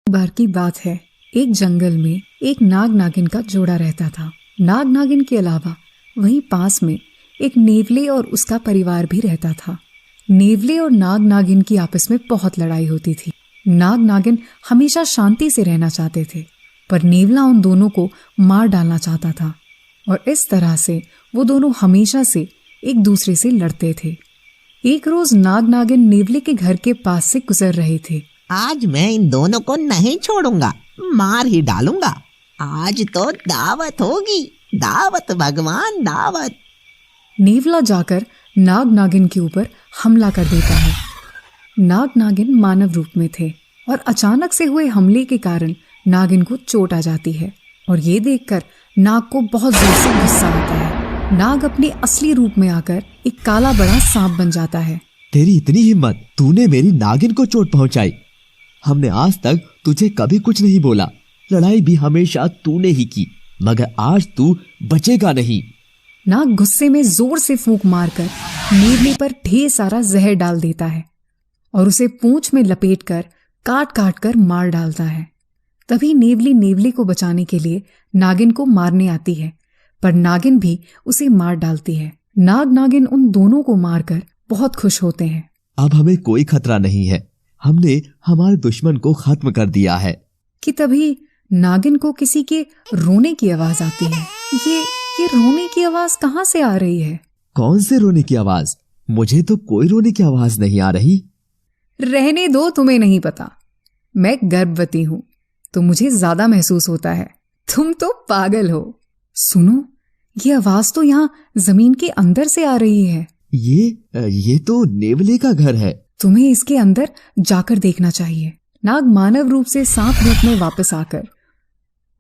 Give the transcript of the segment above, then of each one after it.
बार की बात है, एक जंगल में एक नाग नागिन का जोड़ा रहता था। नाग नागिन के अलावा वहीं पास में एक नेवले और उसका परिवार भी रहता था। नेवले और नाग नागिन की आपस में बहुत लड़ाई होती थी। नाग नागिन हमेशा शांति से रहना चाहते थे, पर नेवला उन दोनों को मार डालना चाहता था और इस तरह से वो दोनों हमेशा से एक दूसरे से लड़ते थे। एक रोज नाग नागिन नेवले के घर के पास से गुजर रहे थे। आज मैं इन दोनों को नहीं छोड़ूंगा, मार ही डालूंगा। आज तो दावत होगी, दावत भगवान, दावत। नेवला जाकर नाग नागिन के ऊपर हमला कर देता है। नाग नागिन मानव रूप में थे और अचानक से हुए हमले के कारण नागिन को चोट आ जाती है और ये देखकर नाग को बहुत जोर से गुस्सा आता है। नाग अपने असली रूप में आकर एक काला बड़ा सांप बन जाता है। तेरी इतनी हिम्मत, तूने मेरी नागिन को चोट पहुंचाई। हमने आज तक तुझे कभी कुछ नहीं बोला, लड़ाई भी हमेशा तूने ही की, मगर आज तू बचेगा नहीं। नाग गुस्से में जोर से फूंक मारकर नेवले पर ढेर सारा जहर डाल देता है और उसे पूंछ में लपेटकर काट काट कर मार डालता है। तभी नेवली नेवले को बचाने के लिए नागिन को मारने आती है, पर नागिन भी उसे मार डालती है। नाग नागिन उन दोनों को मारकर बहुत खुश होते हैं। अब हमें कोई खतरा नहीं है, हमने हमारे दुश्मन को खत्म कर दिया है। कि तभी नागिन को किसी के रोने की आवाज आती है। ये रोने की आवाज कहाँ से आ रही है? कौन से रोने की आवाज? मुझे तो कोई रोने की आवाज नहीं आ रही। रहने दो, तुम्हें नहीं पता। मैं गर्भवती हूँ तो मुझे ज्यादा महसूस होता है। तुम तो पागल हो। सुनो, ये आवाज तो यहाँ जमीन के अंदर से आ रही है। ये तो नेवले का घर है। तुम्हें इसके अंदर जाकर देखना चाहिए। नाग मानव रूप से सांप रूप में वापस आकर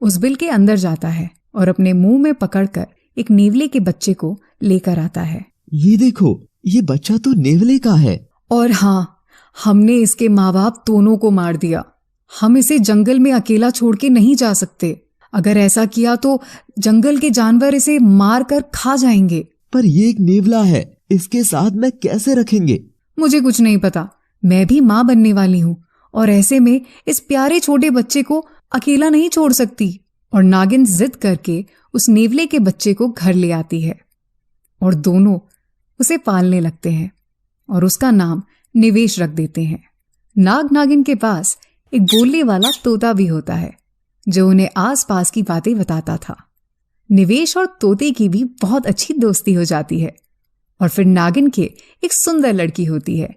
उस बिल के अंदर जाता है और अपने मुंह में पकड़कर एक नेवले के बच्चे को लेकर आता है। ये देखो, ये बच्चा तो नेवले का है। और हाँ, हमने इसके माँ बाप दोनों को मार दिया। हम इसे जंगल में अकेला छोड़ के नहीं जा सकते। अगर ऐसा किया तो जंगल के जानवर इसे मार कर खा जाएंगे। पर ये एक नेवला है, इसके साथ में कैसे रखेंगे? मुझे कुछ नहीं पता, मैं भी माँ बनने वाली हूँ और ऐसे में इस प्यारे छोटे बच्चे को अकेला नहीं छोड़ सकती। और नागिन जिद करके उस नेवले के बच्चे को घर ले आती है और दोनों उसे पालने लगते हैं और उसका नाम निवेश रख देते हैं। नाग नागिन के पास एक बोलने वाला तोता भी होता है जो उन्हें आसपास की बातें बताता था। निवेश और तोते की भी बहुत अच्छी दोस्ती हो जाती है और फिर नागिन के एक सुंदर लड़की होती है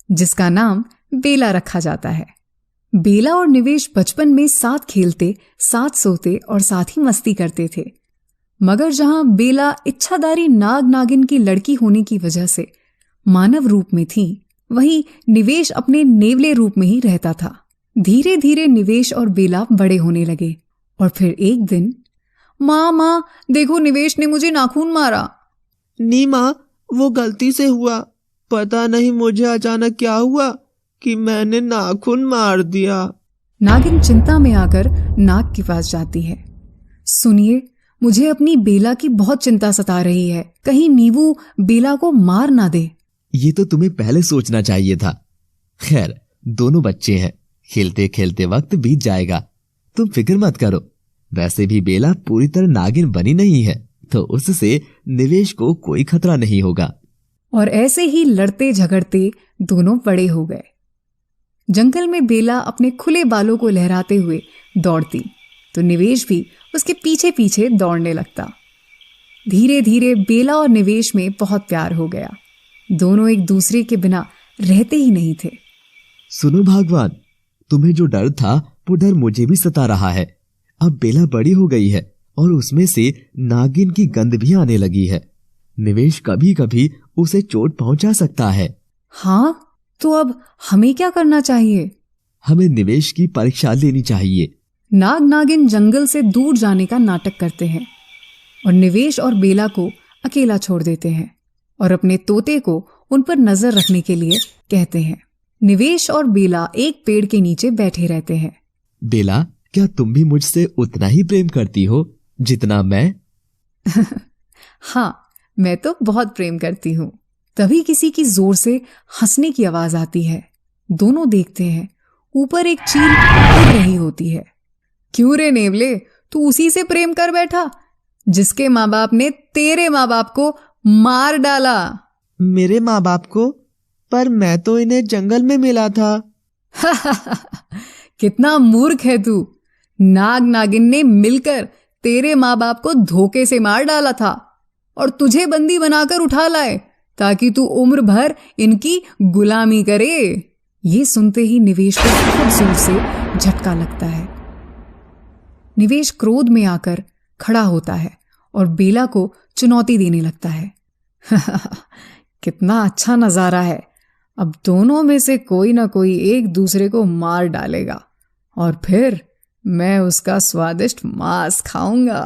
जिसका नाम बेला रखा जाता है। बेला और निवेश बचपन में साथ खेलते, साथ सोते और साथ ही मस्ती करते थे, मगर जहां बेला इच्छाधारी नाग नागिन की लड़की होने की वजह से मानव रूप में थी, वहीं निवेश अपने नेवले रूप में ही रहता था। धीरे धीरे निवेश और बेला बड़े होने लगे और फिर एक दिन, माँ देखो, निवेश ने मुझे नाखून मारा। नी माँ, वो गलती से हुआ। पता नहीं मुझे अचानक क्या हुआ कि मैंने नाखून मार दिया। नागिन चिंता में आकर नाग के पास जाती है। सुनिए, मुझे अपनी बेला की बहुत चिंता सता रही है, कहीं नीवू बेला को मार ना दे। ये तो तुम्हें पहले सोचना चाहिए था। खैर, दोनों बच्चे हैं, खेलते खेलते वक्त बीत जाएगा, तुम फिक्र मत करो। वैसे भी बेला पूरी तरह नागिन बनी नहीं है, तो उससे निवेश को कोई खतरा नहीं होगा। और ऐसे ही लड़ते झगड़ते दोनों बड़े हो गए। जंगल में बेला अपने खुले बालों को लहराते हुए दौड़ती तो निवेश भी उसके पीछे पीछे दौड़ने लगता। धीरे धीरे बेला और निवेश में बहुत प्यार हो गया। दोनों एक दूसरे के बिना रहते ही नहीं थे। सुनो भगवान, तुम्हें जो डर था वो डर मुझे भी सता रहा है। अब बेला बड़ी हो गई है और उसमें से नागिन की गंध भी आने लगी है। निवेश कभी कभी उसे चोट पहुंचा सकता है। हाँ, तो अब हमें क्या करना चाहिए? हमें निवेश की परीक्षा लेनी चाहिए। नाग नागिन जंगल से दूर जाने का नाटक करते हैं और निवेश और बेला को अकेला छोड़ देते हैं और अपने तोते को उन पर नजर रखने के लिए कहते हैं। निवेश और बेला एक पेड़ के नीचे बैठे रहते हैं। बेला, क्या तुम भी मुझसे उतना ही प्रेम करती हो जितना मैं? हाँ, मैं तो बहुत प्रेम करती हूँ। तभी किसी की जोर से हंसने की आवाज आती है। दोनों देखते हैं, ऊपर एक चील उड़ रही होती है। क्यों रे नेवले, तू उसी से प्रेम कर बैठा जिसके माँ बाप ने तेरे माँ बाप को मार डाला। मेरे माँ बाप को? पर मैं तो इन्हें जंगल में मिला था। कितना मूर्ख है तू। नाग नागिन ने मिलकर तेरे माँ बाप को धोखे से मार डाला था और तुझे बंदी बनाकर उठा लाए ताकि तू उम्र भर इनकी गुलामी करे। ये सुनते ही निवेश को बहुत जोर से झटका लगता है। निवेश क्रोध में आकर खड़ा होता है और बेला को चुनौती देने लगता है। कितना अच्छा नजारा है। अब दोनों में से कोई ना कोई एक दूसरे को मार डालेगा और फिर मैं उसका स्वादिष्ट मांस खाऊंगा।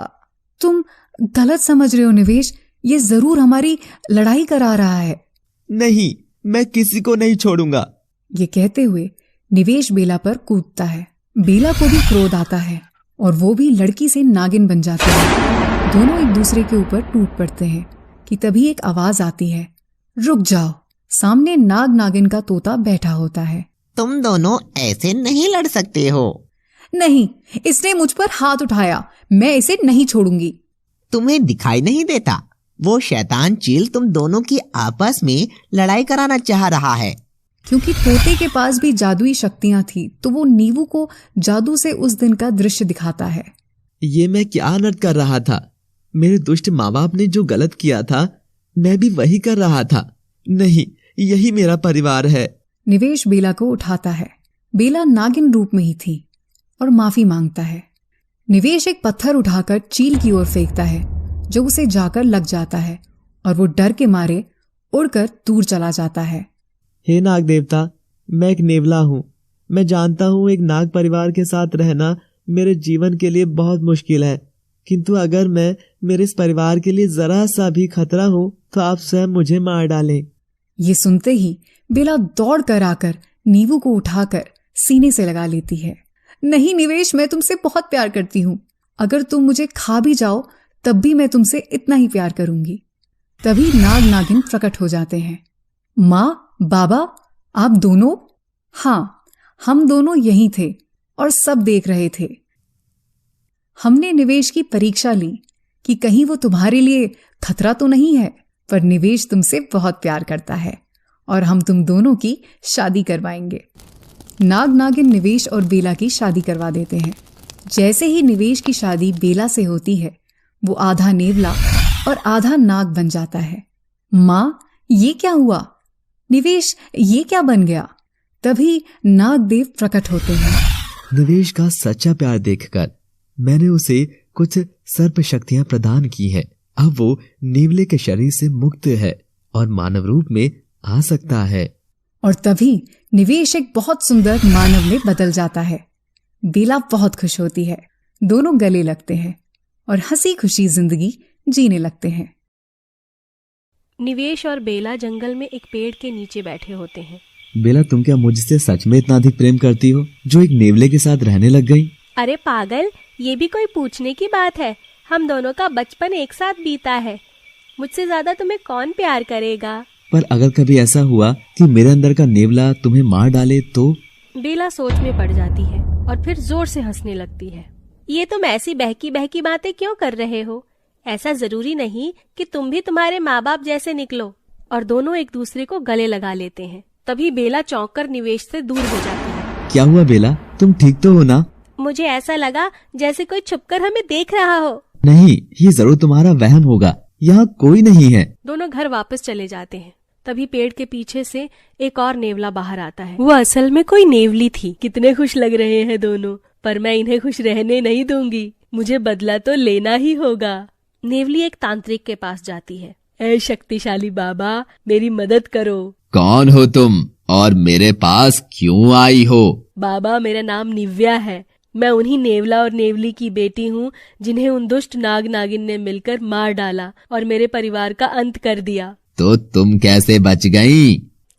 तुम गलत समझ रहे हो निवेश, ये जरूर हमारी लड़ाई करा रहा है। नहीं, मैं किसी को नहीं छोड़ूंगा। ये कहते हुए निवेश बेला पर कूदता है। बेला को भी क्रोध आता है और वो भी लड़की से नागिन बन जाती है। दोनों एक दूसरे के ऊपर टूट पड़ते हैं कि तभी एक आवाज आती है, रुक जाओ। सामने नाग नागिन का तोता बैठा होता है। तुम दोनों ऐसे नहीं लड़ सकते हो। नहीं, इसने मुझ पर हाथ उठाया, मैं इसे नहीं छोड़ूंगी। तुम्हें दिखाई नहीं देता? वो शैतान चील तुम दोनों की आपस में लड़ाई कराना चाह रहा है। क्योंकि तोते के पास भी जादुई शक्तियां थी तो वो नीवू को जादू से उस दिन का दृश्य दिखाता है। ये मैं क्या अनर्थ कर रहा था? मेरे दुष्ट माँ बाप ने जो गलत किया था मैं भी वही कर रहा था। नहीं, यही मेरा परिवार है। निवेश बेला को उठाता है। बेला नागिन रूप में ही थी और माफी मांगता है। निवेश एक पत्थर उठाकर चील की ओर फेंकता है जो उसे जाकर लग जाता है और वो डर के मारे उड़कर दूर चला जाता है। हे नाग देवता, मैं एक नेवला हूँ। मैं जानता हूँ एक नाग परिवार के साथ रहना मेरे जीवन के लिए बहुत मुश्किल है, किंतु अगर मैं मेरे इस परिवार के लिए जरा सा भी खतरा हूँ तो आप स्वयं मुझे मार डालें। ये सुनते ही बेला दौड़ कर आकर नीवू को उठाकर सीने से लगा लेती है। नहीं निवेश, मैं तुमसे बहुत प्यार करती हूँ। अगर तुम मुझे खा भी जाओ तब भी मैं तुमसे इतना ही प्यार करूंगी। तभी नाग नागिन प्रकट हो जाते हैं। माँ, बाबा, आप दोनों? हाँ, हम दोनों यहीं थे और सब देख रहे थे। हमने निवेश की परीक्षा ली कि कहीं वो तुम्हारे लिए खतरा तो नहीं है, पर निवेश तुमसे बहुत प्यार करता है और हम तुम दोनों की शादी करवाएंगे। नाग नागिन निवेश और बेला की शादी करवा देते हैं। जैसे ही निवेश की शादी बेला से होती है वो आधा नेवला और आधा नाग बन जाता है। माँ, ये क्या हुआ? निवेश ये क्या बन गया? तभी नागदेव प्रकट होते हैं। निवेश का सच्चा प्यार देखकर मैंने उसे कुछ सर्प शक्तियां प्रदान की हैं। अब वो नेवले के शरीर से मुक्त है और मानव रूप में आ सकता है। और तभी निवेश एक बहुत सुंदर मानव में बदल जाता है। बेला बहुत खुश होती है। दोनों गले लगते हैं और हंसी खुशी जिंदगी जीने लगते हैं। निवेश और बेला जंगल में एक पेड़ के नीचे बैठे होते हैं। बेला, तुम क्या मुझसे सच में इतना अधिक प्रेम करती हो जो एक नेवले के साथ रहने लग गई? अरे पागल, ये भी कोई पूछने की बात है? हम दोनों का बचपन एक साथ बीता है। मुझसे ज्यादा तुम्हें कौन प्यार करेगा? पर अगर कभी ऐसा हुआ कि मेरे अंदर का नेवला तुम्हें मार डाले तो? बेला सोच में पड़ जाती है और फिर जोर से हंसने लगती है। ये तुम ऐसी बहकी बहकी बातें क्यों कर रहे हो? ऐसा जरूरी नहीं कि तुम भी तुम्हारे माँ बाप जैसे निकलो। और दोनों एक दूसरे को गले लगा लेते हैं। तभी बेला चौंक कर निवेश से दूर हो जाती है। क्या हुआ बेला, तुम ठीक तो हो ना? मुझे ऐसा लगा जैसे कोई छुपकर हमें देख रहा हो। नहीं, ये जरूर तुम्हारा वहम होगा। यहाँ कोई नहीं है। दोनों घर वापस चले जाते हैं। तभी पेड़ के पीछे से एक और नेवला बाहर आता है। वो असल में कोई नेवली थी। कितने खुश लग रहे हैं दोनों, पर मैं इन्हें खुश रहने नहीं दूंगी। मुझे बदला तो लेना ही होगा। नेवली एक तांत्रिक के पास जाती है। ऐ शक्तिशाली बाबा, मेरी मदद करो। कौन हो तुम और मेरे पास क्यों आई हो? बाबा, मेरा नाम निव्या है। मैं उन्हीं नेवला और नेवली की बेटी हूँ जिन्हें उन दुष्ट नाग नागिन ने मिलकर मार डाला और मेरे परिवार का अंत कर दिया। तो तुम कैसे बच गई?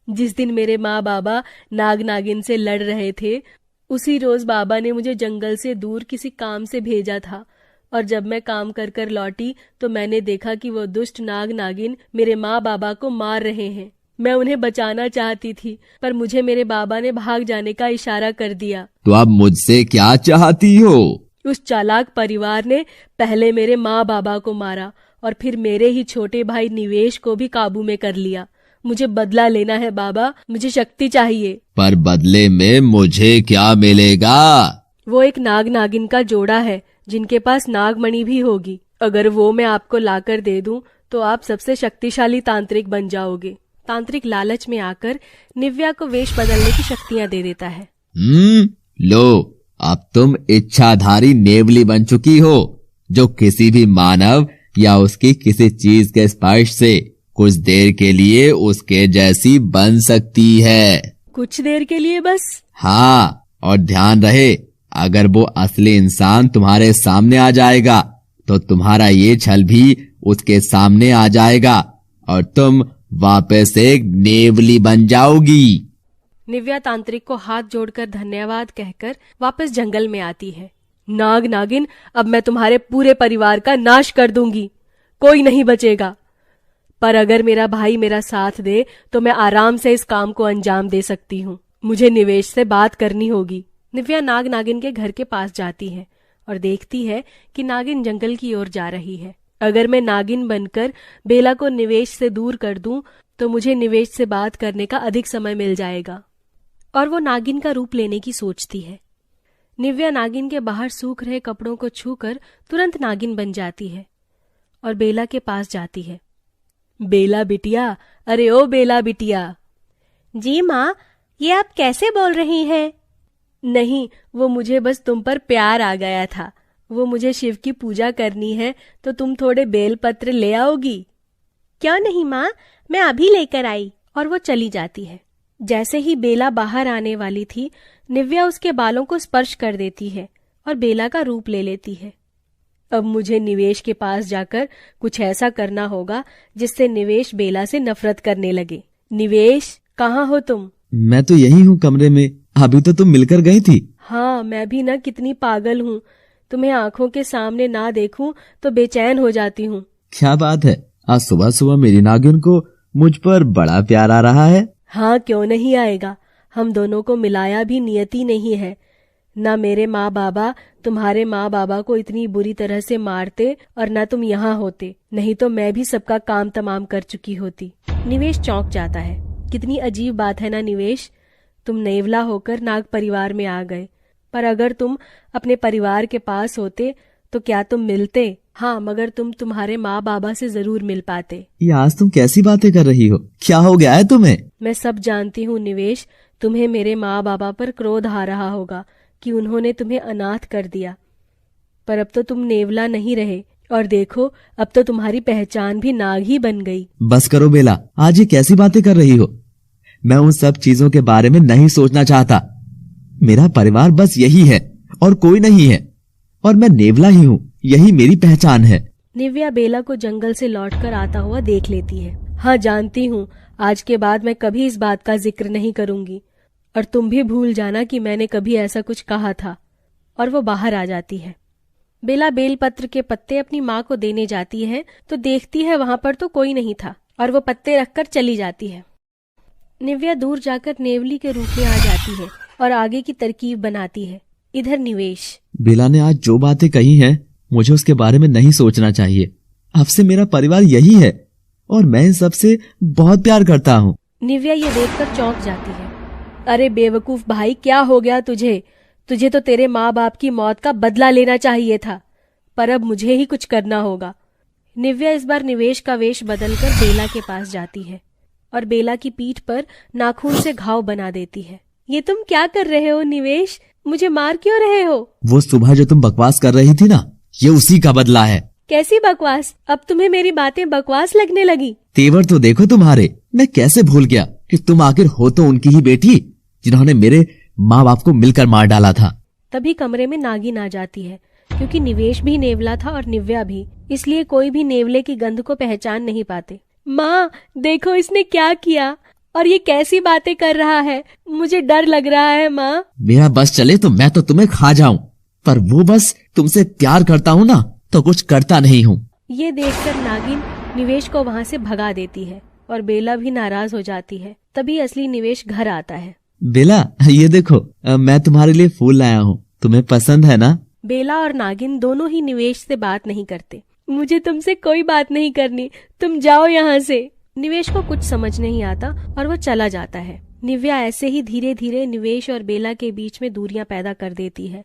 जिस दिन मेरे माँ बाबा नाग नागिन से लड़ रहे थे, उसी रोज बाबा ने मुझे जंगल से दूर किसी काम से भेजा था। और जब मैं काम कर कर लौटी तो मैंने देखा कि वो दुष्ट नाग नागिन मेरे माँ बाबा को मार रहे हैं। मैं उन्हें बचाना चाहती थी, पर मुझे मेरे बाबा ने भाग जाने का इशारा कर दिया। तो अब मुझसे क्या चाहती हो? उस चालाक परिवार ने पहले मेरे माँ बाबा को मारा और फिर मेरे ही छोटे भाई निवेश को भी काबू में कर लिया। मुझे बदला लेना है बाबा, मुझे शक्ति चाहिए। पर बदले में मुझे क्या मिलेगा? वो एक नाग नागिन का जोड़ा है जिनके पास नागमणि भी होगी। अगर वो मैं आपको लाकर दे दूं तो आप सबसे शक्तिशाली तांत्रिक बन जाओगे। तांत्रिक लालच में आकर निव्या को वेश बदलने की शक्तियां दे देता है। लो, अब तुम इच्छाधारी नेवली बन चुकी हो, जो किसी भी मानव या उसकी किसी चीज के स्पर्श से कुछ देर के लिए उसके जैसी बन सकती है। कुछ देर के लिए बस? हाँ, और ध्यान रहे, अगर वो असली इंसान तुम्हारे सामने आ जाएगा तो तुम्हारा ये छल भी उसके सामने आ जाएगा और तुम वापस एक नेवली बन जाओगी। निव्या तांत्रिक को हाथ जोड़कर धन्यवाद कहकर वापस जंगल में आती है। नाग नागिन, अब मैं तुम्हारे पूरे परिवार का नाश कर दूंगी, कोई नहीं बचेगा। पर अगर मेरा भाई मेरा साथ दे तो मैं आराम से इस काम को अंजाम दे सकती हूँ। मुझे निवेश से बात करनी होगी। निव्या नाग नागिन के घर के पास जाती है और देखती है कि नागिन जंगल की ओर जा रही है। अगर मैं नागिन बनकर बेला को निवेश से दूर कर दूं तो मुझे निवेश से बात करने का अधिक समय मिल जाएगा। और वो नागिन का रूप लेने की सोचती है। निव्या नागिन के बाहर सूख रहे कपड़ों को छूकर तुरंत नागिन बन जाती है और बेला के पास जाती है। बेला बिटिया, अरे ओ बेला बिटिया। जी माँ, ये आप कैसे बोल रही हैं? नहीं, वो मुझे बस तुम पर प्यार आ गया था। वो मुझे शिव की पूजा करनी है तो तुम थोड़े बेलपत्र ले आओगी? क्यों नहीं माँ, मैं अभी लेकर आई। और वो चली जाती है। जैसे ही बेला बाहर आने वाली थी, निव्या उसके बालों को स्पर्श कर देती है और बेला का रूप ले लेती है। अब मुझे निवेश के पास जाकर कुछ ऐसा करना होगा जिससे निवेश बेला से नफरत करने लगे। निवेश, कहाँ हो तुम? मैं तो यही हूँ कमरे में, अभी तो तुम मिलकर गई थी। हाँ, मैं भी ना कितनी पागल हूँ। तुम्हें आंखों के सामने ना देखूं तो बेचैन हो जाती हूँ। क्या बात है, आज सुबह सुबह मेरी नागिन को मुझ पर बड़ा प्यार आ रहा है। हाँ, क्यों नहीं आएगा। हम दोनों को मिलाया भी नियति नहीं है। ना मेरे माँ बाबा तुम्हारे माँ बाबा को इतनी बुरी तरह से मारते और ना तुम यहाँ होते, नहीं तो मैं भी सबका काम तमाम कर चुकी होती। निवेश चौंक जाता है। कितनी अजीब बात है ना निवेश, तुम नेवला होकर नाग परिवार में आ गए, पर अगर तुम अपने परिवार के पास होते तो क्या तुम मिलते? हाँ, मगर तुम तुम्हारे माँ बाबा से जरूर मिल पाते। ये आज तुम कैसी बातें कर रही हो? क्या हो गया है तुम्हें? मैं सब जानती हूँ निवेश, तुम्हें मेरे माँ बाबा पर क्रोध आ रहा होगा कि उन्होंने तुम्हें अनाथ कर दिया, पर अब तो तुम नेवला नहीं रहे और देखो, अब तो तुम्हारी पहचान भी नाग ही बन गई। बस करो बेला, आज ये कैसी बातें कर रही हो? मैं उन सब चीजों के बारे में नहीं सोचना चाहता। मेरा परिवार बस यही है और कोई नहीं है, और मैं नेवला ही हूँ, यही मेरी पहचान है। निव्या बेला को जंगल से लौटकर आता हुआ देख लेती है। हाँ, जानती हूँ, आज के बाद मैं कभी इस बात का जिक्र नहीं करूंगी और तुम भी भूल जाना कि मैंने कभी ऐसा कुछ कहा था। और वो बाहर आ जाती है। बेला बेलपत्र के पत्ते अपनी माँ को देने जाती है तो देखती है वहां पर तो कोई नहीं था और वो पत्ते रखकर चली जाती है। निव्या दूर जाकर नेवली के रूप में आ जाती है और आगे की तरकीब बनाती है। इधर निवेश। बेला ने आज जो बातें कही हैं, मुझे उसके बारे में नहीं सोचना चाहिए। अब से मेरा परिवार यही है और मैं इन सबसे बहुत प्यार करता हूँ। निव्या ये देखकर चौंक जाती है। अरे बेवकूफ भाई, क्या हो गया तुझे? तुझे तो तेरे माँ बाप की मौत का बदला लेना चाहिए था, पर अब मुझे ही कुछ करना होगा। निव्या इस बार निवेश का वेश बदलकर बेला के पास जाती है और बेला की पीठ पर नाखून से घाव बना देती है। ये तुम क्या कर रहे हो निवेश? मुझे मार क्यों रहे हो? वो सुबह जो तुम बकवास कर रही थी ना, ये उसी का बदला है। कैसी बकवास? अब तुम्हें मेरी बातें बकवास लगने लगी? तेवर तो देखो तुम्हारे। मैं कैसे भूल गया कि तुम आखिर हो तो उनकी ही बेटी जिन्होंने मेरे माँ बाप को मिलकर मार डाला था। तभी कमरे में नागिन आ जाती है। क्योंकि निवेश भी नेवला था और निव्या भी, इसलिए कोई भी नेवले की गंध को पहचान नहीं पाते। माँ, देखो इसने क्या किया और ये कैसी बातें कर रहा है, मुझे डर लग रहा है माँ। मेरा बस चले तो मैं तो तुम्हें खा जाऊं, पर वो बस तुमसे प्यार करता हूँ ना, तो कुछ करता नहीं हूँ। ये देखकर नागिन निवेश को वहाँ से भगा देती है और बेला भी नाराज हो जाती है। तभी असली निवेश घर आता है। बेला, ये देखो, मैं तुम्हारे लिए फूल लाया हूँ, तुम्हें पसंद है ना? बेला और नागिन दोनों ही निवेश से बात नहीं करते। मुझे तुमसे कोई बात नहीं करनी, तुम जाओ यहाँ से। निवेश को कुछ समझ नहीं आता और वो चला जाता है। निव्या ऐसे ही धीरे धीरे निवेश और बेला के बीच में दूरियां पैदा कर देती है।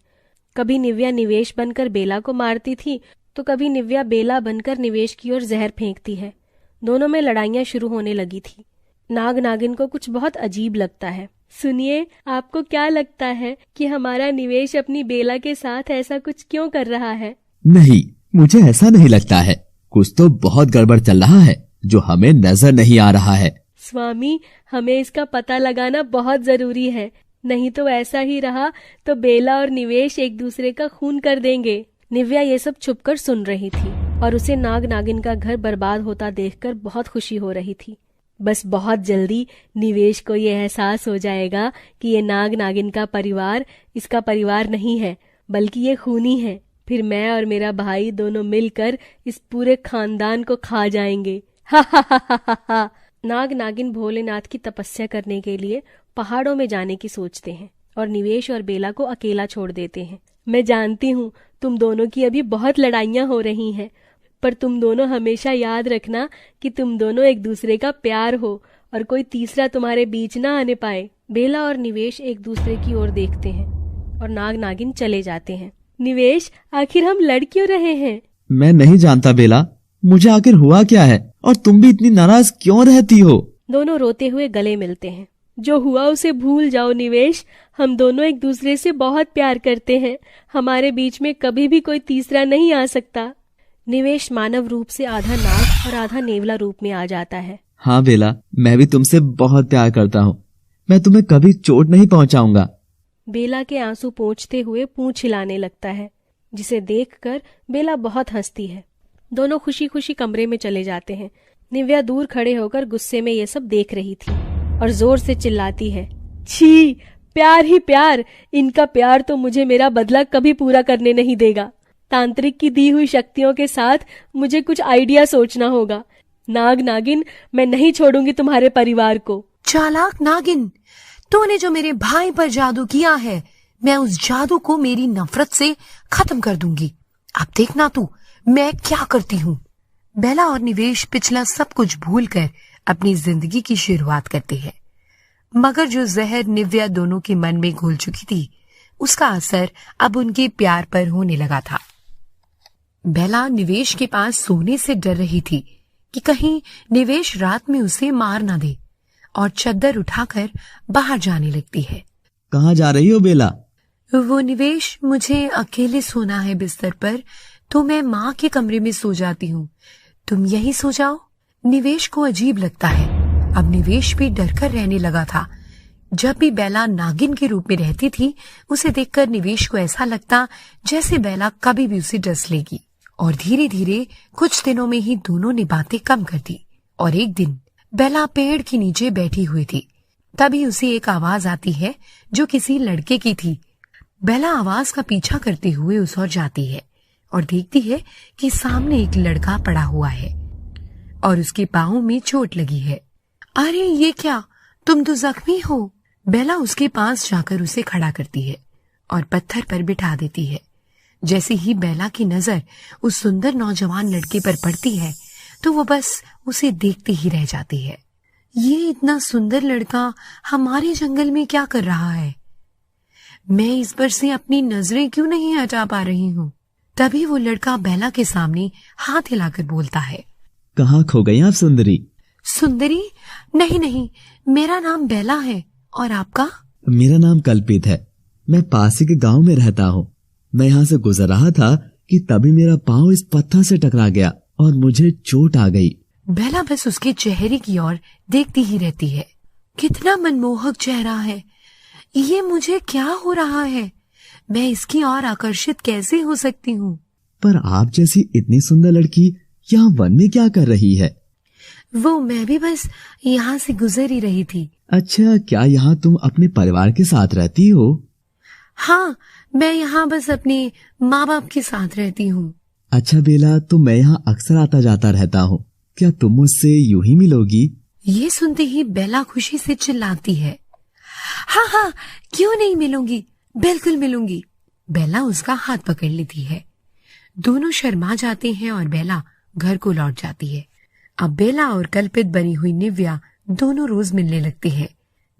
कभी निव्या निवेश बनकर बेला को मारती थी तो कभी निव्या बेला बनकर निवेश की ओर जहर फेंकती है। दोनों में लड़ाइयां शुरू होने लगी थी। नाग नागिन को कुछ बहुत अजीब लगता है। सुनिए, आपको क्या लगता है कि हमारा निवेश अपनी बेला के साथ ऐसा कुछ क्यों कर रहा है? नहीं, मुझे ऐसा नहीं लगता है। कुछ तो बहुत गड़बड़ चल रहा है जो हमें नजर नहीं आ रहा है। स्वामी, हमें इसका पता लगाना बहुत जरूरी है, नहीं तो ऐसा ही रहा तो बेला और निवेश एक दूसरे का खून कर देंगे। निव्या ये सब छुपकर सुन रही थी और उसे नाग नागिन का घर बर्बाद होता देखकर बहुत खुशी हो रही थी। बस बहुत जल्दी निवेश को ये एहसास हो जाएगा कि ये नाग नागिन का परिवार इसका परिवार नहीं है, बल्कि ये खूनी है। फिर मैं और मेरा भाई दोनों मिलकर इस पूरे खानदान को खा जाएंगे। हा हा हा हा हा। नाग नागिन भोलेनाथ की तपस्या करने के लिए पहाड़ों में जाने की सोचते हैं और निवेश और बेला को अकेला छोड़ देते हैं। मैं जानती हूँ तुम दोनों की अभी बहुत लड़ाइयाँ हो रही हैं, पर तुम दोनों हमेशा याद रखना कि तुम दोनों एक दूसरे का प्यार हो और कोई तीसरा तुम्हारे बीच ना आने पाए। बेला और निवेश एक दूसरे की ओर देखते हैं और नाग नागिन चले जाते हैं। निवेश, आखिर हम लड़ क्यों रहे हैं? मैं नहीं जानता बेला, मुझे आखिर हुआ क्या है और तुम भी इतनी नाराज क्यों रहती हो? दोनों रोते हुए गले मिलते हैं। जो हुआ उसे भूल जाओ निवेश, हम दोनों एक दूसरे से बहुत प्यार करते हैं, हमारे बीच में कभी भी कोई तीसरा नहीं आ सकता। निवेश मानव रूप से आधा नाग और आधा नेवला रूप में आ जाता है। हाँ बेला, मैं भी तुमसे बहुत प्यार करता हूँ, मैं तुम्हें कभी चोट नहीं पहुँचाऊंगा। बेला के आंसू पोंछते हुए पूंछ हिलाने लगता है, जिसे देखकर बेला बहुत हंसती है। दोनों खुशी खुशी कमरे में चले जाते हैं। निव्या दूर खड़े होकर गुस्से में ये सब देख रही थी और जोर से चिल्लाती है, छी, प्यार ही प्यार, इनका प्यार तो मुझे मेरा बदला कभी पूरा करने नहीं देगा। तांत्रिक की दी हुई शक्तियों के साथ मुझे कुछ आइडिया सोचना होगा। नाग नागिन, मैं नहीं छोड़ूंगी तुम्हारे परिवार को। चालाक नागिन, तूने जो मेरे भाई पर जादू किया है, मैं उस जादू को मेरी नफरत से खत्म कर दूंगी। अब देखना तू मैं क्या करती हूँ। बेला और निवेश पिछला सब कुछ भूलकर अपनी जिंदगी की शुरुआत करते हैं, मगर जो जहर निव्या दोनों के मन में घुल चुकी थी, उसका असर अब उनके प्यार पर होने लगा था। बेला निवेश के पास सोने से डर रही थी कि कहीं निवेश रात में उसे मार ना दे, और चद्दर उठाकर बाहर जाने लगती है। कहाँ जा रही हो बेला? वो निवेश, मुझे अकेले सोना है बिस्तर पर, तो मैं माँ के कमरे में सो जाती हूँ, तुम यहीं सो जाओ। निवेश को अजीब लगता है। अब निवेश भी डरकर रहने लगा था। जब भी बेला नागिन के रूप में रहती थी, उसे देखकर निवेश को ऐसा लगता जैसे बेला कभी भी उसे डस लेगी। और धीरे धीरे कुछ दिनों में ही दोनों ने बातें कम कर दी। और एक दिन बेला पेड़ के नीचे बैठी हुई थी, तभी उसे एक आवाज आती है जो किसी लड़के की थी। बेला आवाज का पीछा करते हुए उस ओर जाती है और देखती है कि सामने एक लड़का पड़ा हुआ है और उसके पाँव में चोट लगी है। अरे ये क्या, तुम तो जख्मी हो। बेला उसके पास जाकर उसे खड़ा करती है और पत्थर पर बिठा देती है। जैसे ही बेला की नजर उस सुंदर नौजवान लड़के पर पड़ती है, तो वो बस उसे देखते ही रह जाती है। ये इतना सुंदर लड़का हमारे जंगल में क्या कर रहा है? मैं इस पर से अपनी नजरें क्यों नहीं हटा पा रही हूँ? तभी वो लड़का बेला के सामने हाथ हिलाकर बोलता है, कहाँ खो गई आप सुंदरी? सुंदरी? नहीं नहीं, मेरा नाम बेला है। और आपका? मेरा नाम कल्पित है, मैं पास ही के गांव में रहता हूँ। मैं यहाँ से गुजर रहा था कि तभी मेरा पाँव इस पत्थर से टकरा गया और मुझे चोट आ गई। बेला बस उसके चेहरे की ओर देखती ही रहती है। कितना मनमोहक चेहरा है, ये मुझे क्या हो रहा है? मैं इसकी ओर आकर्षित कैसे हो सकती हूँ? पर आप जैसी इतनी सुंदर लड़की यहाँ वन में क्या कर रही है? वो मैं भी बस यहाँ से गुजर ही रही थी। अच्छा, क्या यहाँ तुम अपने परिवार के साथ रहती हो? हाँ, मैं यहाँ बस अपने माँ बाप के साथ रहती हूँ। अच्छा बेला, तो मैं यहाँ अक्सर आता जाता रहता हूँ, क्या तुम मुझसे यूं ही मिलोगी? ये सुनते ही बेला खुशी से चिल्लाती है, हाँ हाँ, क्यों नहीं मिलूंगी, बिल्कुल मिलूंगी। बेला उसका हाथ पकड़ लेती है। दोनों शर्मा जाते हैं और बेला घर को लौट जाती है। अब बेला और कल्पित बनी हुई निव्या दोनों रोज मिलने लगती हैं।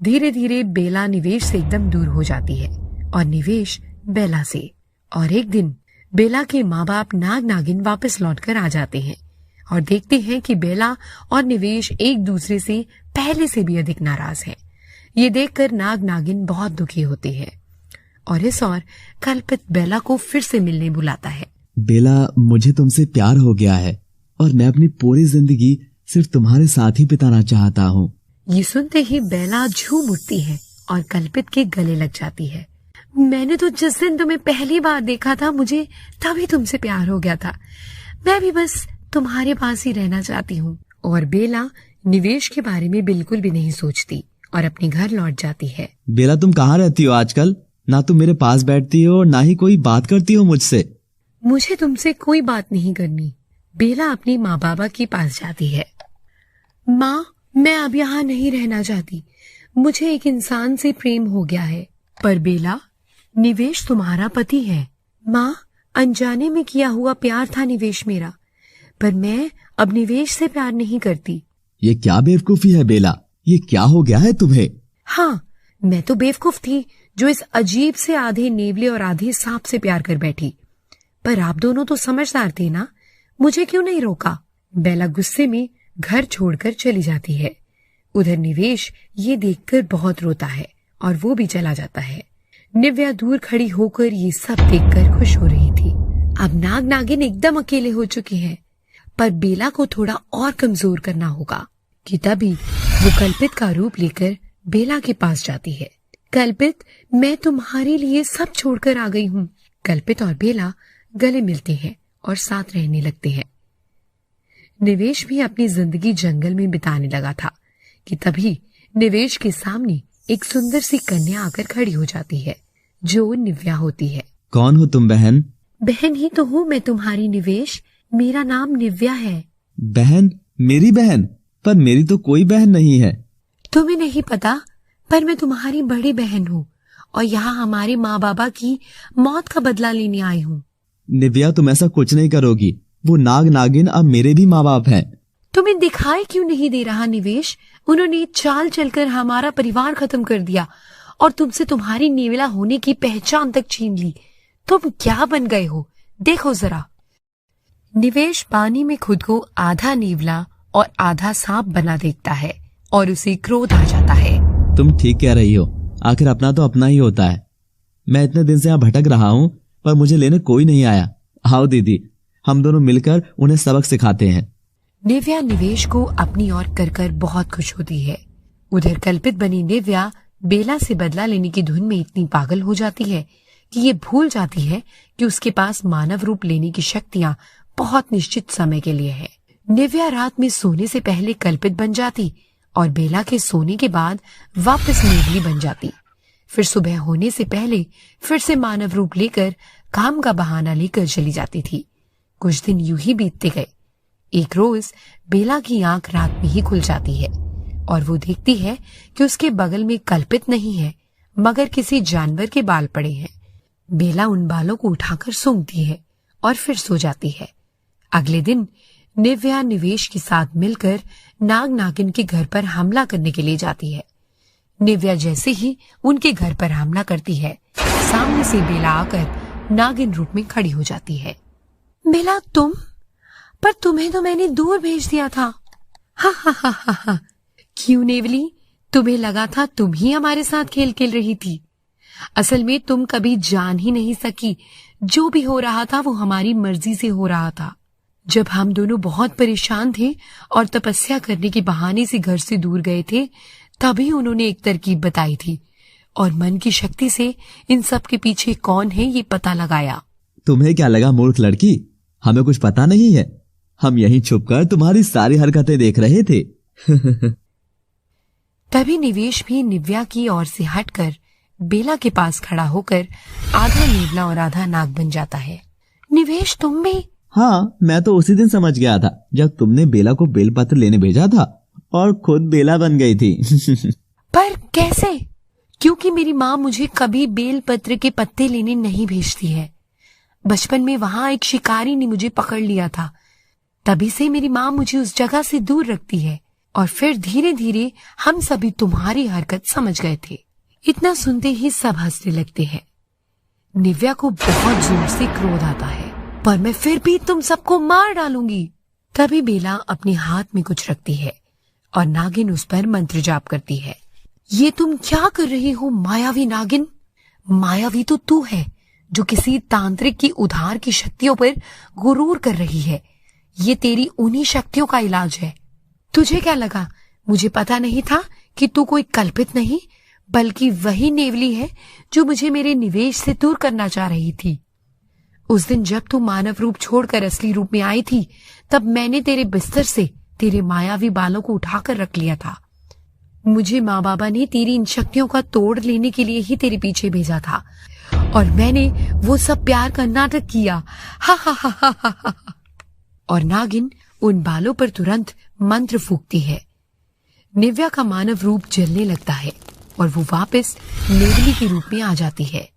धीरे धीरे बेला निवेश से एकदम दूर हो जाती है और निवेश बेला से। और एक दिन बेला के माँ बाप नाग नागिन वापस लौटकर आ जाते हैं और देखते हैं कि बेला और निवेश एक दूसरे से पहले से भी अधिक नाराज हैं। ये देखकर नाग नागिन बहुत दुखी होते हैं और इस और कल्पित बेला को फिर से मिलने बुलाता है। बेला, मुझे तुमसे प्यार हो गया है और मैं अपनी पूरी जिंदगी सिर्फ तुम्हारे साथ ही बिताना चाहता हूँ। ये सुनते ही बेला झूम उठती है और कल्पित के गले लग जाती है। मैंने तो जिस दिन तुम्हें पहली बार देखा था, मुझे तभी तुमसे प्यार हो गया था। मैं भी बस तुम्हारे पास ही रहना चाहती हूँ। और बेला निवेश के बारे में बिल्कुल भी नहीं सोचती और अपने घर लौट जाती है। बेला, तुम कहाँ रहती हो आजकल? ना तुम मेरे पास बैठती हो और ना ही कोई बात करती हो मुझसे। मुझे तुमसे कोई बात नहीं करनी। बेला अपनी माँ बाबा के पास जाती है। माँ, मैं अब यहाँ नहीं रहना चाहती। मुझे एक इंसान से प्रेम हो गया है। पर बेला, निवेश तुम्हारा पति है। माँ, अनजाने में किया हुआ प्यार था निवेश मेरा, पर मैं अब निवेश से प्यार नहीं करती। ये क्या बेवकूफी है बेला? ये क्या हो गया है तुम्हें? हाँ, मैं तो बेवकूफ थी जो इस अजीब से आधे नेवले और आधे सांप से प्यार कर बैठी। पर आप दोनों तो समझदार थे ना, मुझे क्यों नहीं रोका? बेला गुस्से में घर छोड़कर चली जाती है। उधर निवेश ये देखकर बहुत रोता है और वो भी चला जाता है। निव्या दूर खड़ी होकर ये सब देखकर खुश हो रही थी। अब नाग नागिन एकदम अकेले हो चुके हैं, पर बेला को थोड़ा और कमजोर करना होगा। कि तभी वो कल्पित का रूप लेकर बेला के पास जाती है। कल्पित, मैं तुम्हारे लिए सब छोड़कर आ गई हूँ। कल्पित और बेला गले मिलते हैं और साथ रहने लगते हैं। निवेश भी अपनी जिंदगी जंगल में बिताने लगा था कि तभी निवेश के सामने एक सुंदर सी कन्या आकर खड़ी हो जाती है, जो निव्या होती है। कौन हो तुम बहन? बहन ही तो हूँ मैं तुम्हारी निवेश। मेरा नाम निव्या है। बहन? मेरी बहन? पर मेरी तो कोई बहन नहीं है। तुम्हें नहीं पता, पर मैं तुम्हारी बड़ी बहन हूँ और यहाँ हमारे माँ बाबा की मौत का बदला लेने आई हूँ। निव्या, तुम ऐसा कुछ नहीं करोगी। वो नाग नागिन अब मेरे भी माँ बाप हैं। तुम्हें दिखाई क्यों नहीं दे रहा निवेश? उन्होंने चाल चलकर हमारा परिवार खत्म कर दिया और तुमसे तुम्हारी नेवला होने की पहचान तक छीन ली। तुम क्या बन गए हो, देखो जरा। निवेश पानी में खुद को आधा नेवला और आधा सांप बना देखता है और उसे क्रोध आ जाता है। तुम ठीक कह रही हो, आखिर अपना तो अपना ही होता है। मैं इतने दिन से यहाँ भटक रहा हूँ, पर मुझे लेने कोई नहीं आया। आओ दीदी, हम दोनों मिलकर उन्हें सबक सिखाते हैं। निव्या निवेश को अपनी ओर कर बहुत खुश होती है। उधर कल्पित बनी निव्या बेला से बदला लेने की धुन में इतनी पागल हो जाती है कि ये भूल जाती है कि उसके पास मानव रूप लेने की शक्तियां बहुत निश्चित समय के लिए है। निव्या रात में सोने से पहले कल्पित बन जाती और बेला के सोने के बाद वापस नेवली बन जाती। फिर सुबह होने से पहले फिर से मानव रूप लेकर काम का बहाना लेकर चली जाती थी। कुछ दिन यूं ही बीतते गए। एक रोज बेला की आंख रात में ही खुल जाती है और वो देखती है कि उसके बगल में कल्पित नहीं है, मगर किसी जानवर के बाल पड़े हैं। बेला उन बालों को उठाकर सूंघती है और फिर सो जाती है। अगले दिन निव्या निवेश के साथ मिलकर नाग नागिन के घर पर हमला करने के लिए जाती है। निव्या जैसे ही उनके घर पर हमला करती है, सामने से बेला आकर नागिन रूप में खड़ी हो जाती है। बेला, तुम? पर तुम्हें तो मैंने दूर भेज दिया था। हा हा हा हा हा। क्यों नेवली, तुम्हें लगा था तुम ही हमारे साथ खेल खेल रही थी? असल में तुम कभी जान ही नहीं सकी, जो भी हो रहा था वो हमारी मर्जी से हो रहा था। जब हम दोनों बहुत परेशान थे और तपस्या करने के बहाने से घर से दूर गए थे, तभी उन्होंने एक तरकीब बताई थी और मन की शक्ति से इन सब के पीछे कौन है ये पता लगाया। तुम्हें क्या लगा मूर्ख लड़की, हमें कुछ पता नहीं है? हम यहीं छुपकर तुम्हारी सारी हरकतें देख रहे थे। तभी निवेश भी निव्या की ओर से हटकर बेला के पास खड़ा होकर आधा नेवला और आधा नाग बन जाता है। निवेश, तुम भी? हाँ, मैं तो उसी दिन समझ गया था जब तुमने बेला को बेलपत्र लेने भेजा था और खुद बेला बन गई थी। पर कैसे? क्योंकि मेरी माँ मुझे कभी बेल पत्र के पत्ते लेने नहीं भेजती है। बचपन में वहां एक शिकारी ने मुझे पकड़ लिया था, तभी से मेरी माँ मुझे उस जगह से दूर रखती है। और फिर धीरे धीरे हम सभी तुम्हारी हरकत समझ गए थे। इतना सुनते ही सब हंसने लगते हैं। निव्या को बहुत जोर से क्रोध आता है, पर मैं फिर भी तुम सबको मार डालूंगी। तभी बेला अपने हाथ में कुछ रखती है और नागिन उस पर मंत्र जाप करती है। ये तुम क्या कर रही हो मायावी नागिन? मायावी तो तू है जो किसी तांत्रिक की उधार की शक्तियों पर गुरूर कर रही है। ये तेरी उन्हीं शक्तियों का इलाज है। तुझे क्या लगा मुझे पता नहीं था कि तू कोई कल्पित नहीं बल्कि वही नेवली है जो मुझे मेरे निवेश से दूर करना चाह रही थी। उस दिन जब तू मानव रूप छोड़कर असली रूप में आई थी, तब मैंने तेरे बिस्तर से तेरे मायावी बालों को उठाकर रख लिया था। मुझे माँ बाबा ने तेरी इन शक्तियों का तोड़ लेने के लिए ही तेरे पीछे भेजा था और मैंने वो सब प्यार का नाटक किया। हा हा हा हा हा हा। और नागिन उन बालों पर तुरंत मंत्र फूंकती है। निव्या का मानव रूप जलने लगता है और वो वापस नेवली के रूप में आ जाती है।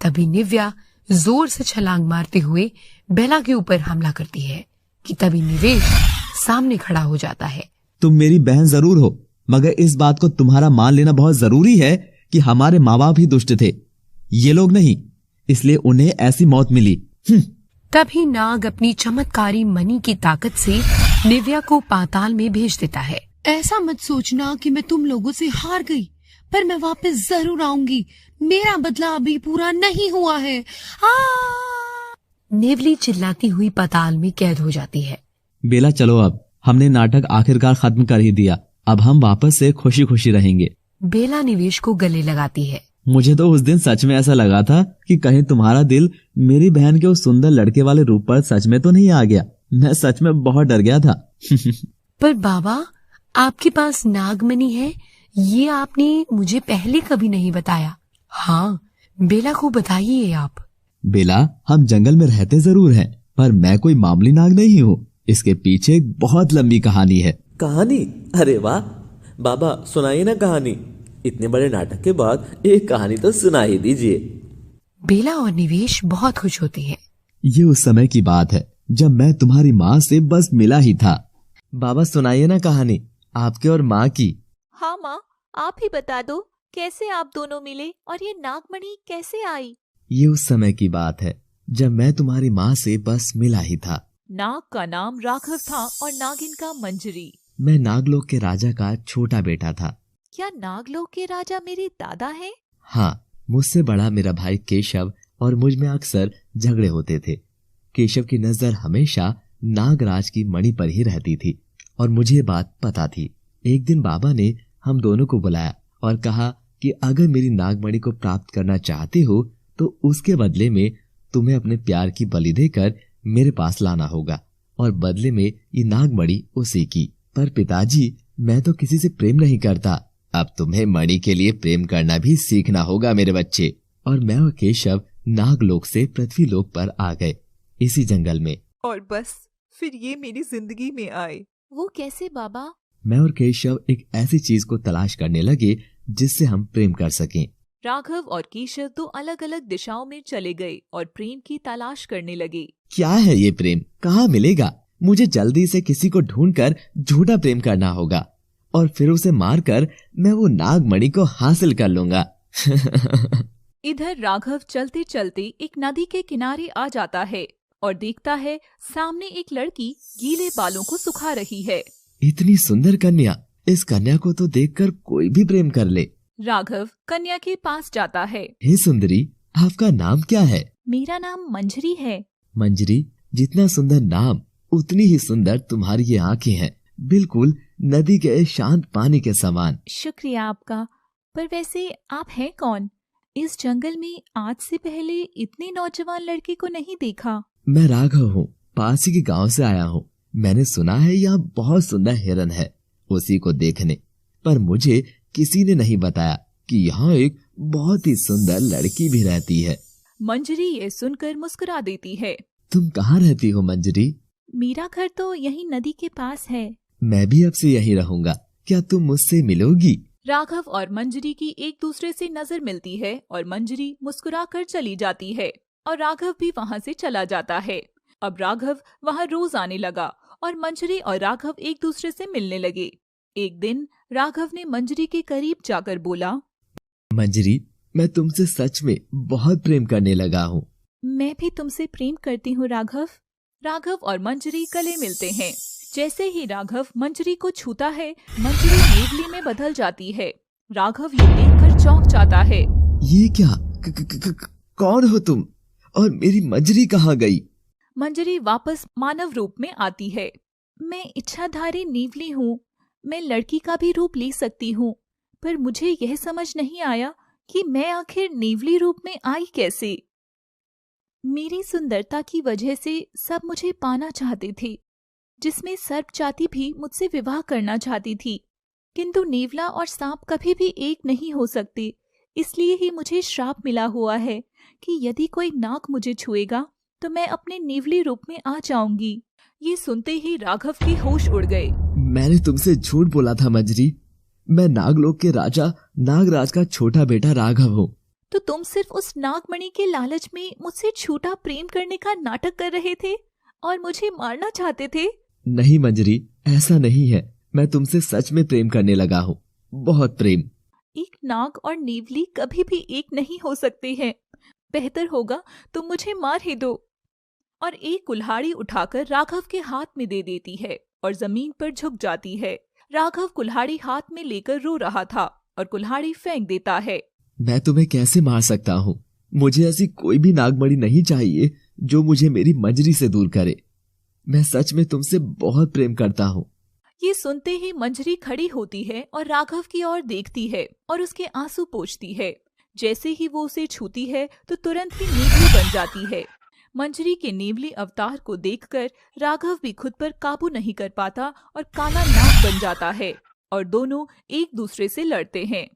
तभी निव्या जोर से छलांग मारते हुए बेला के ऊपर हमला करती है कि तभी निवेश सामने खड़ा हो जाता है। तुम मेरी बहन जरूर हो, मगर इस बात को तुम्हारा मान लेना बहुत जरूरी है कि हमारे माँ बाप ही दुष्ट थे, ये लोग नहीं, इसलिए उन्हें ऐसी मौत मिली। तभी नाग अपनी चमत्कारी मणि की ताकत से निव्या को पाताल में भेज देता है। ऐसा मत सोचना कि मैं तुम लोगों से हार गई, पर मैं वापस जरूर आऊंगी। मेरा बदला अभी पूरा नहीं हुआ है। नेवली चिल्लाती हुई पाताल में कैद हो जाती है। बेला चलो, अब हमने नाटक आखिरकार खत्म कर ही दिया, अब हम वापस से खुशी खुशी रहेंगे। बेला निवेश को गले लगाती है। मुझे तो उस दिन सच में ऐसा लगा था कि कहीं तुम्हारा दिल मेरी बहन के उस सुंदर लड़के वाले रूप पर सच में तो नहीं आ गया। मैं सच में बहुत डर गया था। पर बाबा, आपके पास नागमणि है, ये आपने मुझे पहले कभी नहीं बताया। हाँ, बेला को बताइए आप। बेला, हम जंगल में रहते जरूर हैं, पर मैं कोई मामूली नाग नहीं हूँ। इसके पीछे एक बहुत लंबी कहानी है। कहानी? अरे वाह बाबा, सुनाइए ना कहानी। इतने बड़े नाटक के बाद एक कहानी तो सुना ही दीजिए। बेला और निवेश बहुत खुश होती हैं। ये उस समय की बात है जब मैं तुम्हारी माँ से बस मिला ही था। बाबा सुनाइए ना कहानी आपके और माँ की। हाँ माँ, आप ही बता दो कैसे आप दोनों मिले और ये नागमणि कैसे आई। ये उस समय की बात है जब मैं तुम्हारी माँ से बस मिला ही था। नाग का नाम राघव था और नागिन का मंजरी। मैं नागलोक के राजा का छोटा बेटा था। क्या नागलोक के राजा मेरे दादा हैं? हाँ, मुझसे बड़ा मेरा भाई केशव और मुझ में अक्सर झगड़े होते थे। केशव की नजर हमेशा नागराज की मणि पर ही रहती थी और मुझे बात पता थी। एक दिन बाबा ने हम दोनों को बुलाया और कहा कि अगर मेरी नागमणि को प्राप्त करना चाहते हो तो उसके बदले में तुम्हें अपने प्यार की बलि देकर मेरे पास लाना होगा और बदले में ये नागमणि उसी की। पर पिताजी, मैं तो किसी से प्रेम नहीं करता। अब तुम्हें मणि के लिए प्रेम करना भी सीखना होगा मेरे बच्चे। और मैं और केशव नागलोक से पृथ्वीलोक पर आ गए, इसी जंगल में। और बस फिर ये मेरी जिंदगी में आए। वो कैसे बाबा? मैं और केशव एक ऐसी चीज को तलाश करने लगे जिससे हम प्रेम कर सकें। राघव और केशव दो अलग अलग दिशाओं में चले गए और प्रेम की तलाश करने लगे। क्या है ये प्रेम, कहाँ मिलेगा? मुझे जल्दी से किसी को ढूंढकर झूठा प्रेम करना होगा और फिर उसे मारकर मैं वो नागमणि को हासिल कर लूंगा। इधर राघव चलते चलते एक नदी के किनारे आ जाता है और देखता है सामने एक लड़की गीले बालों को सुखा रही है। इतनी सुंदर कन्या, इस कन्या को तो देखकर कोई भी प्रेम कर ले। राघव कन्या के पास जाता है। हे सुंदरी, आपका नाम क्या है? मेरा नाम मंजरी है। मंजरी, जितना सुंदर नाम उतनी ही सुंदर तुम्हारी ये आंखें हैं, बिल्कुल नदी के शांत पानी के समान। शुक्रिया आपका। पर वैसे आप हैं कौन? इस जंगल में आज से पहले इतनी नौजवान लड़की को नहीं देखा। मैं राघव हूँ, पास ही के गाँव से आया हूँ। मैंने सुना है यहाँ बहुत सुंदर हिरन है, उसी को देखने। पर मुझे किसी ने नहीं बताया कि यहाँ एक बहुत ही सुंदर लड़की भी रहती है। मंजरी ये सुनकर मुस्कुरा देती है। तुम कहाँ रहती हो मंजरी? मेरा घर तो यही नदी के पास है। मैं भी अब से यहीं रहूंगा, क्या तुम मुझसे मिलोगी? राघव और मंजरी की एक दूसरे से नजर मिलती है और मंजरी मुस्कुराकर चली जाती है और राघव भी वहाँ से चला जाता है। अब राघव वहाँ रोज आने लगा और मंजरी और राघव एक दूसरे से मिलने लगे। एक दिन राघव ने मंजरी के करीब जाकर बोला, मंजरी, मैं तुमसे सच में बहुत प्रेम करने लगा हूँ। मैं भी तुमसे प्रेम करती हूँ राघव। राघव और मंजरी गले मिलते हैं। जैसे ही राघव मंजरी को छूता है, मंजरी नेवली में बदल जाती है। राघव ये देखकर चौंक जाता है। ये क्या? कौन हो तुम? और मेरी मंजरी कहाँ गई? मंजरी वापस मानव रूप में आती है। मैं इच्छाधारी नेवली हूँ। मैं लड़की का भी रूप ले सकती हूँ, पर मुझे यह समझ नहीं आया कि मैं आखिर नेवली रूप में आई कैसे। मेरी सुंदरता की वजह से सब मुझे पाना चाहते थे, जिसमें सर्प जाति भी मुझसे विवाह करना चाहती थी, किंतु नेवला और सांप कभी भी एक नहीं हो सकते। इसलिए ही मुझे श्राप मिला हुआ है कि यदि कोई नाग मुझे छुएगा तो मैं अपने नेवली रूप में आ जाऊंगी। ये सुनते ही राघव के होश उड़ गए। मैंने तुमसे झूठ बोला था मंजरी। मैं नागलोक के राजा नागराज का छोटा बेटा राघव हूँ। तो तुम सिर्फ उस नागमणि के लालच में मुझसे झूठा प्रेम करने का नाटक कर रहे थे और मुझे मारना चाहते थे? नहीं मंजरी, ऐसा नहीं है। मैं तुमसे सच में प्रेम करने लगा हूँ, बहुत प्रेम। एक नाग और नेवली कभी भी एक नहीं हो सकते हैं। बेहतर होगा तुम मुझे मार ही दो। और एक कुल्हाड़ी उठाकर राघव के हाथ में दे देती है और जमीन पर झुक जाती है। राघव कुल्हाड़ी हाथ में लेकर रो रहा था और कुल्हाड़ी फेंक देता है। मैं तुम्हें कैसे मार सकता हूँ? मुझे ऐसी कोई भी नागमणि नहीं चाहिए जो मुझे मेरी मंजरी से दूर करे। मैं सच में तुमसे बहुत प्रेम करता हूँ। ये सुनते ही मंजरी खड़ी होती है और राघव की ओर देखती है और उसके आंसू पोंछती है। जैसे ही वो उसे छूती है तो तुरंत ही नेवली बन जाती है। मंजरी के नेवली अवतार को देखकर राघव भी खुद पर काबू नहीं कर पाता और काला नाग बन जाता है और दोनों एक दूसरे से लड़ते हैं।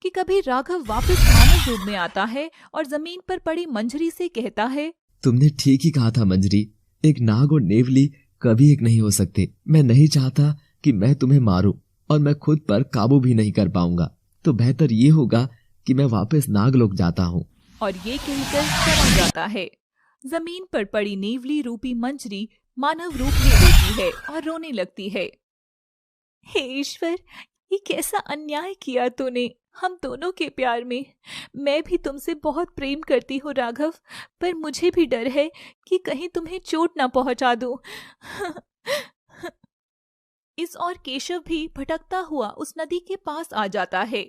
कि कभी राघव वापस मानव रूप में आता है और जमीन पर पड़ी मंजरी से कहता है, तुमने ठीक ही कहा था मंजरी, एक नाग और नेवली कभी एक नहीं हो सकते। मैं नहीं चाहता कि मैं तुम्हें मारूं और मैं खुद पर काबू भी नहीं कर पाऊंगा, तो बेहतर ये होगा कि मैं वापस नागलोक जाता हूँ। और ये कहकर चला जाता है। जमीन पर पड़ी नेवली रूपी मंजरी मानव रूप ले लेती है और रोने लगती है। हे ईश्वर, ये कैसा अन्याय किया तूने हम दोनों के प्यार में। मैं भी तुमसे बहुत प्रेम करती हूँ राघव, पर मुझे भी डर है कि कहीं तुम्हें चोट ना पहुंचा दूं। इस और केशव भी भटकता हुआ उस नदी के पास आ जाता है।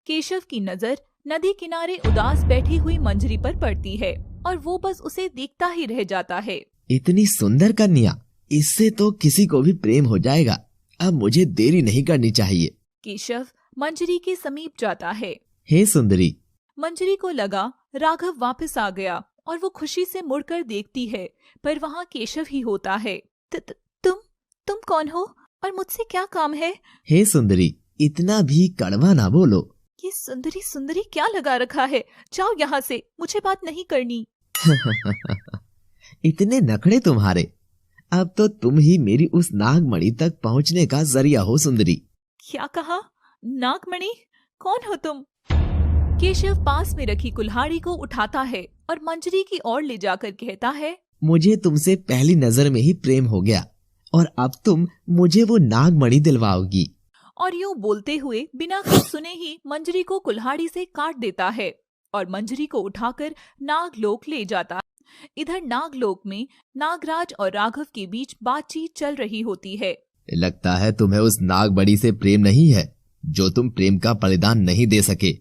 केशव की नजर नदी किनारे उदास बैठी हुई मंजरी पर पड़ती है और वो बस उसे देखता ही रह जाता है। इतनी सुंदर कन्या, इससे तो किसी को भी प्रेम हो जाएगा। अब मुझे देरी नहीं करनी चाहिए। केशव मंजरी के समीप जाता है। हे सुंदरी। मंजरी को लगा राघव वापस आ गया और वो खुशी से मुड़कर देखती है, पर वहाँ केशव ही होता है। तुम कौन हो और मुझसे क्या काम है? हे सुंदरी, इतना भी कड़वा ना बोलो। ये सुंदरी सुंदरी क्या लगा रखा है? जाओ यहाँ से, मुझे बात नहीं करनी। इतने नखरे तुम्हारे। अब तो तुम ही मेरी उस नागमणि तक पहुँचने का जरिया हो सुंदरी। क्या कहा? नागमणि? कौन हो तुम? केशव पास में रखी कुल्हाड़ी को उठाता है और मंजरी की ओर ले जाकर कहता है, मुझे तुमसे पहली नजर में ही प्रेम हो गया और अब तुम मुझे वो नागमणि दिलवाओगी। और यूं बोलते हुए बिना कुछ सुने ही मंजरी को कुल्हाड़ी से काट देता है और मंजरी को उठाकर नागलोक ले जाता। इधर नागलोक में नागराज और राघव के बीच बातचीत चल रही होती है। लगता है तुम्हें उस नागमणि से प्रेम नहीं है, जो तुम प्रेम का बलिदान नहीं दे सके।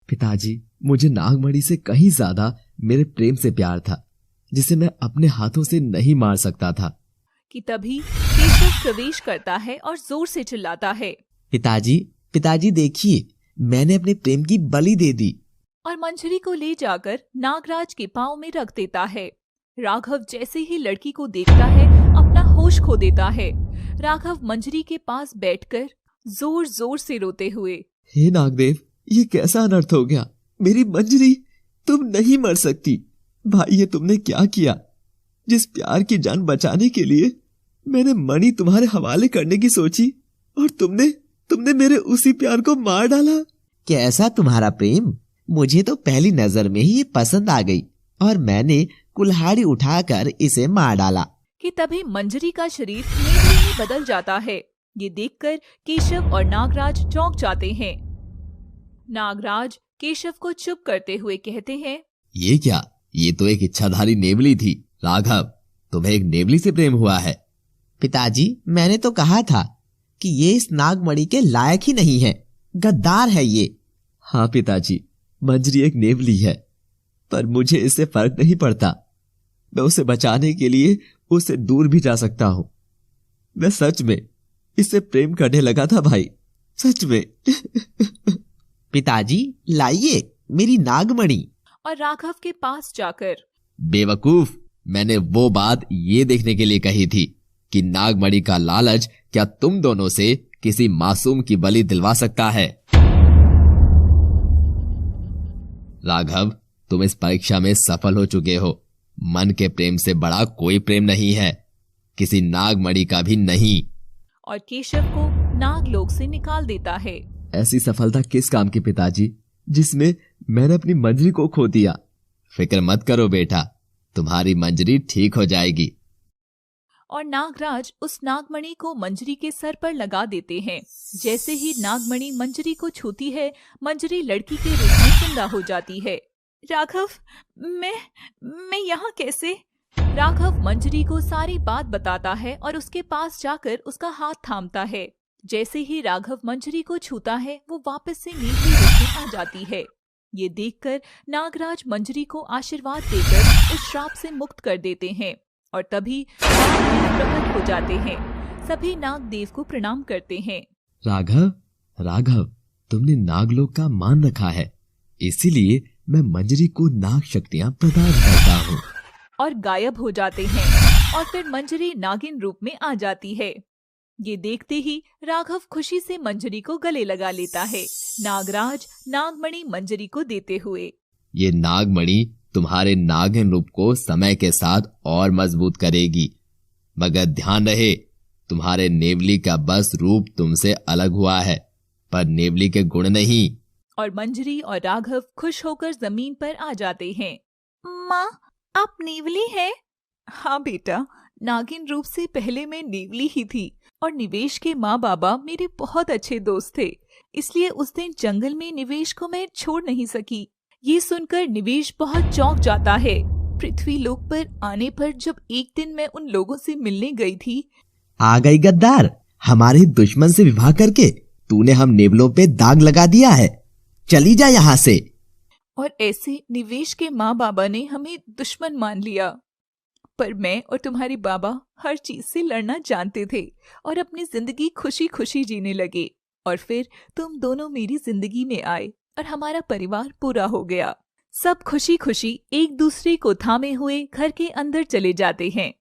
पिताजी, मुझे नागमणि से कहीं ज्यादा मेरे प्रेम से प्यार था, जिसे मैं अपने हाथों से नहीं मार सकता था। कि तभी केशव प्रवेश करता है और जोर से चिल्लाता है, पिताजी देखिए, मैंने अपने प्रेम की बलि दे दी। और मंजरी को ले जाकर नागराज के पांव में रख देता है। राघव जैसे ही लड़की को देखता है अपना होश खो देता है। राघव मंजरी के पास बैठकर जोर जोर से रोते हुए, हे नागदेव, ये कैसा अनर्थ हो गया। मेरी मंजरी, तुम नहीं मर सकती। भाई, ये तुमने क्या किया? जिस प्यार की जान बचाने के लिए मैंने मणि तुम्हारे हवाले करने की सोची, और तुमने मेरे उसी प्यार को मार डाला। कैसा तुम्हारा प्रेम? मुझे तो पहली नजर में ही ये पसंद आ गई और मैंने कुल्हाड़ी उठाकर इसे मार डाला। कि तभी मंजरी का शरीर नेवले में बदल जाता है। ये देखकर केशव और नागराज चौंक जाते हैं। नागराज केशव को चुप करते हुए कहते हैं, ये क्या? ये तो एक इच्छाधारी नेवली थी। राघव, तुम्हें एक नेवली से प्रेम हुआ है? पिताजी, मैंने तो कहा था कि ये इस नागमणि के लायक ही नहीं है, गद्दार है ये। हाँ पिताजी, मंजरी एक नेवली है, पर मुझे इससे फर्क नहीं पड़ता। मैं उसे बचाने के लिए उससे दूर भी जा सकता हूं। मैं सच में इससे प्रेम करने लगा था भाई, सच में। पिताजी, लाइए मेरी नागमणि। और राघव के पास जाकर, बेवकूफ, मैंने वो बात ये देखने के लिए कही थी कि नागमणि का लालच क्या तुम दोनों से किसी मासूम की बलि दिलवा सकता है। राघव, तुम इस परीक्षा में सफल हो चुके हो। मन के प्रेम से बड़ा कोई प्रेम नहीं है, किसी नागमणि का भी नहीं। और केशव को नागलोक से निकाल देता है। ऐसी सफलता किस काम की पिताजी, जिसमें मैंने अपनी मंजरी को खो दिया। फिक्र मत करो बेटा, तुम्हारी मंजरी ठीक हो जाएगी। और नागराज उस नागमणि को मंजरी के सर पर लगा देते हैं। जैसे ही नागमणि मंजरी को छूती है, मंजरी लड़की के रूप में जिंदा हो जाती है। राघव, मैं यहाँ कैसे? राघव मंजरी को सारी बात बताता है और उसके पास जाकर उसका हाथ थामता है। जैसे ही राघव मंजरी को छूता है, वो वापस से नेवली रूप में आ जाती है। ये देखकर नागराज मंजरी को आशीर्वाद देकर उस श्राप से मुक्त कर देते हैं और तभी नागदेव प्रकट हो जाते हैं। सभी नागदेव को प्रणाम करते हैं। राघव, तुमने नागलोक का मान रखा है, इसीलिए मैं मंजरी को नाग शक्तियां प्रदान करता हूँ। और गायब हो जाते हैं और फिर मंजरी नागिन रूप में आ जाती है। ये देखते ही राघव खुशी से मंजरी को गले लगा लेता है, नागराज नागमणि मंजरी को देते हुए। ये नागमणि तुम्हारे नागिन रूप को समय के साथ और मजबूत करेगी, मगर ध्यान रहे, तुम्हारे नेवली का बस रूप तुमसे अलग हुआ है, पर नेवली के गुण नहीं। और मंजरी और राघव खुश होकर जमीन पर आ जाते हैं। माँ, आप नेवली हैं? हाँ बेटा, नागिन रूप से पहले मैं नेवली ही थी और निवेश के माँ बाबा मेरे बहुत अच्छे दोस्त थे, इसलिए उस दिन जंगल में निवेश को मैं छोड़ नहीं सकी। ये सुनकर निवेश बहुत चौंक जाता है। पृथ्वी लोक पर आने पर जब एक दिन मैं उन लोगों से मिलने गई थी। आ गई गद्दार, हमारे दुश्मन से विवाह करके तूने हम नेवलों पे दाग लगा दिया है, चली जा यहाँ से। और ऐसे निवेश के माँ बाबा ने हमें दुश्मन मान लिया, पर मैं और तुम्हारे बाबा हर चीज से लड़ना जानते थे और अपनी जिंदगी खुशी खुशी जीने लगे। और फिर तुम दोनों मेरी जिंदगी में आए और हमारा परिवार पूरा हो गया। सब खुशी खुशी एक दूसरे को थामे हुए घर के अंदर चले जाते हैं।